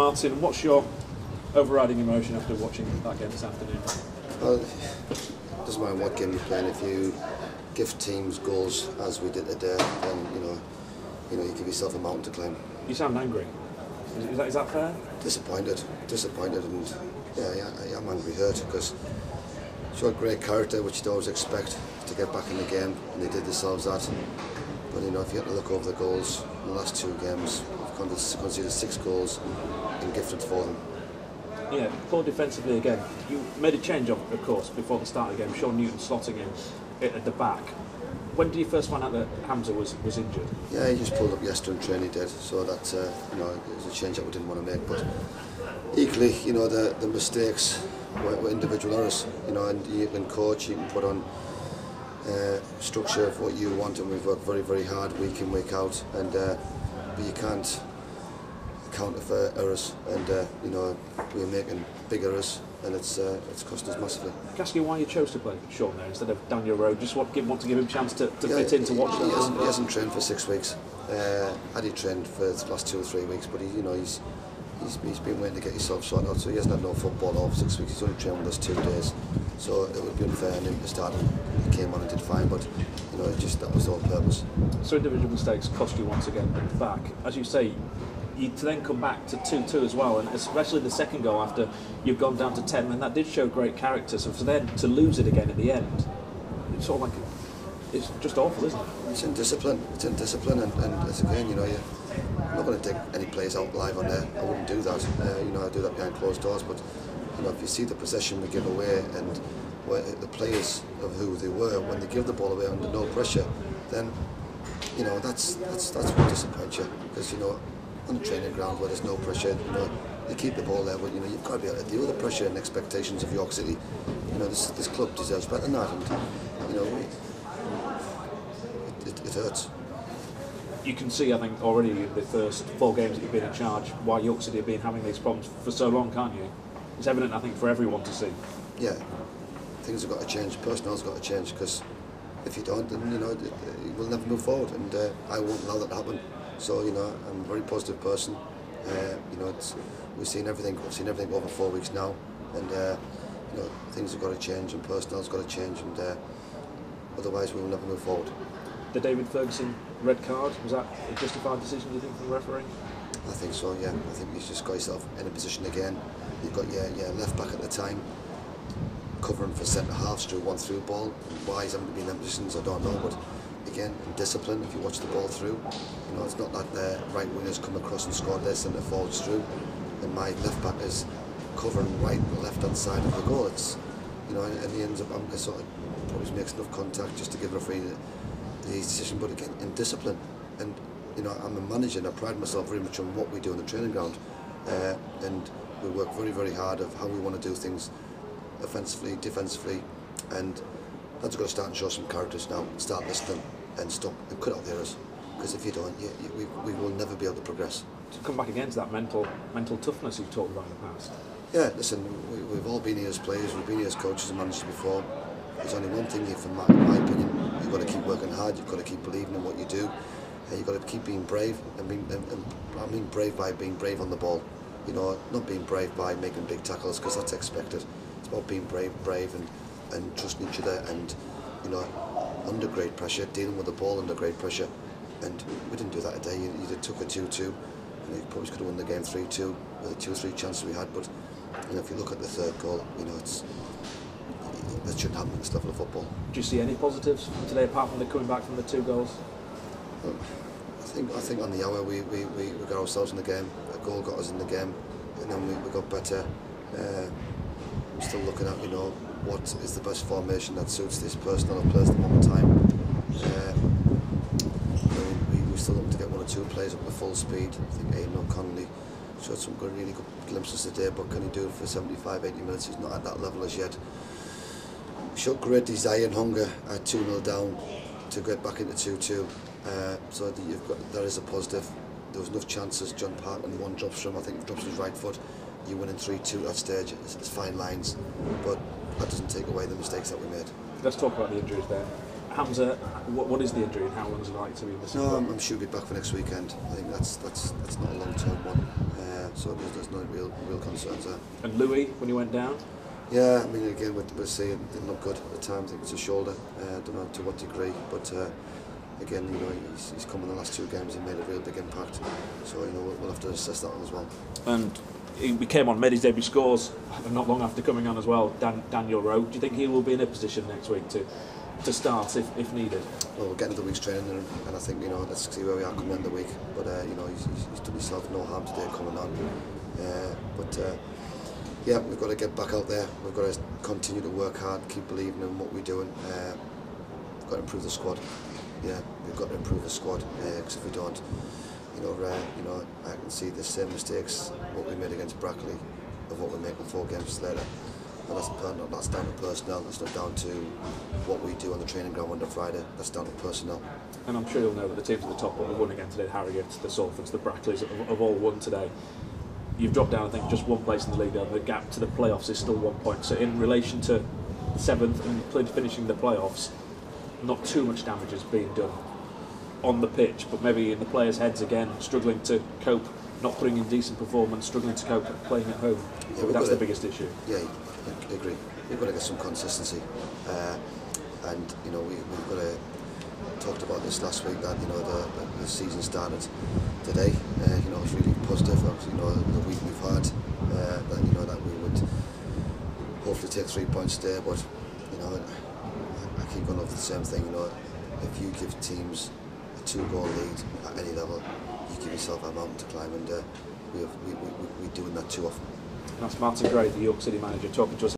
Martin, what's your overriding emotion after watching that game this afternoon? Well, it doesn't matter what game you're playing. If you give teams goals as we did today, then you give yourself a mountain to climb. You sound angry. Is that fair? Disappointed, and yeah, I am angry, hurt, because showed great character, which you'd always expect to get back in the game, and they did themselves that. But if you have to look over the goals in the last two games, we've conceded 6 goals and gifted for them. Yeah, poor defensively again. You made a change, of course, before the start of the game. Sean Newton slotting in at the back. When did you first find out that Hamza was injured? Yeah, he just pulled up yesterday and training did, so that it was a change that we didn't want to make. But equally, the mistakes were individual errors. And you can coach, you can put on structure of what you want, and we've worked very, very hard week in, week out, and but you can't account for errors, and we're making big errors, and it's costing us massively. Can I ask you why you chose to play Sean there instead of Daniel Rowe? Just want to give him a chance to fit in, to watch that? He hasn't trained for 6 weeks. Had he trained for the last 2 or 3 weeks, but he's been waiting to get himself sorted out, so he hasn't had no football all for 6 weeks. He's only trained with us 2 days, so it would be unfair on him to start. He came on and did fine, but that was the whole purpose. So individual mistakes cost you once again at the back. As you say, you to then come back to 2-2 as well, and especially the second goal after you've gone down to 10, and that did show great character. So for them to lose it again at the end, it's sort of like, it's just awful, isn't it? It's indiscipline, and it's again, you're not going to take any players out live on there. I wouldn't do that. I do that behind closed doors, but if you see the possession we give away and where the players of who they were when they give the ball away under no pressure, then that's what disappoints you, because on the training ground where there's no pressure, you keep the ball there, but you've got to be able to deal with the pressure and expectations of York City. This club deserves better than that, and it hurts. You can see, I think, already in the first 4 games that you've been in charge, why York City have been having these problems for so long, can't you? It's evident, I think, for everyone to see. Yeah, things have got to change. Personnel's got to change, because if you don't, then you will never move forward, and I won't allow that to happen. So I'm a very positive person. We've seen everything. I've seen everything over 4 weeks now, and things have got to change, and personnel's got to change, and otherwise we will never move forward. The David Ferguson red card, was that a justified decision, do you think, from the referee? I think so, yeah. I think he's just got himself in a position again. You've got your left back at the time covering for centre halves through one through ball. Why he's having to be in them positions, I don't know, but again, in discipline, if you watch the ball through, it's not that the right wingers come across and score their centre forwards through, and my left back is covering right and left hand side of the goal. It's and he ends up sort of probably makes enough contact just to give a referee the decision, but again, in discipline. And I'm a manager, and I pride myself very much on what we do on the training ground, and we work very, very hard of how we want to do things, offensively, defensively, and that's got to start and show some characters now. Start listening and stop and cut out the errors, because if you don't, we will never be able to progress. To come back against that mental toughness you've talked about in the past. Yeah, listen, we've all been here as players, we've been here as coaches and managers before. There's only one thing here, from my opinion: you've got to keep working hard, you've got to keep believing in what you do, you've got to keep being brave, and I mean brave by being brave on the ball. Not being brave by making big tackles, because that's expected. It's about being brave and trusting each other, and under great pressure, dealing with the ball under great pressure. And we didn't do that today. You took a 2-2, and you probably could have won the game 3-2 with the 2 or 3 chances we had. But if you look at the third goal, that shouldn't happen at this level of football. Do you see any positives from today apart from the coming back from the 2 goals? I think on the hour we got ourselves in the game. A goal got us in the game, and then we got better. We're still looking at what is the best formation that suits this personnel of players at the moment in time. We're still looking to get 1 or 2 players up to full speed. I think Aidan O'Connelly showed some really good glimpses today, but can he do it for 75-80 minutes? He's not at that level as yet. Showed great desire and hunger at 2-0 down to get back into 2-2. So there is a positive. There was enough chances. John Parkman, one drops from, I think, drops his right foot. You win in 3-2 at that stage. It's fine lines, but that doesn't take away the mistakes that we made. Let's talk about the injuries there. Hamza, what is the injury, and how long is it likely to be missing? No, I'm sure he'll be back for next weekend. I think that's not a long-term one. so there's no real concerns there. And Louis, when he went down? Yeah, I mean, again, we're seeing it didn't look good at the time. I think it's a shoulder. I don't know to what degree, but again, you know, he's come in the last 2 games and made a real big impact. So, you know, we'll have to assess that one as well. And he came on, made his debut scores not long after coming on as well. Daniel Rowe. Do you think he will be in a position next week to start if needed? Well, we'll get into the week's training, and I think, you know, let's see where we are coming in the week. But you know, he's done himself no harm today coming on. Yeah, we've got to get back out there. We've got to continue to work hard, keep believing in what we're doing. We've got to improve the squad. Yeah, we've got to improve the squad because if we don't, you know, I can see the same mistakes what we made against Brackley of what we're making 4 games later. And that's down to personnel. That's not down to what we do on the training ground Monday Friday. That's down to personnel. And I'm sure you'll know that the teams at the top have won again today. Harrogate, the Salfords, the Brackleys have all won today. You've dropped down, I think, just 1 place in the league. The gap to the playoffs is still 1 point. So in relation to 7th and finishing the playoffs, not too much damage is being done on the pitch, but maybe in the players' heads again, struggling to cope, not putting in decent performance, struggling to cope playing at home. Yeah, that's the biggest issue. Yeah, I agree. We've got to get some consistency, and you know we've got to talked about this last week that, you know, the season started today. You know, it's really positive. You know, the week we've had, that, you know, that we would hopefully take 3 points there. But you know, I keep going over the same thing. You know, if you give teams a 2-goal lead at any level, you give yourself a mountain to climb, and we're doing that too often. That's Martin Gray, the York City manager, talking to us.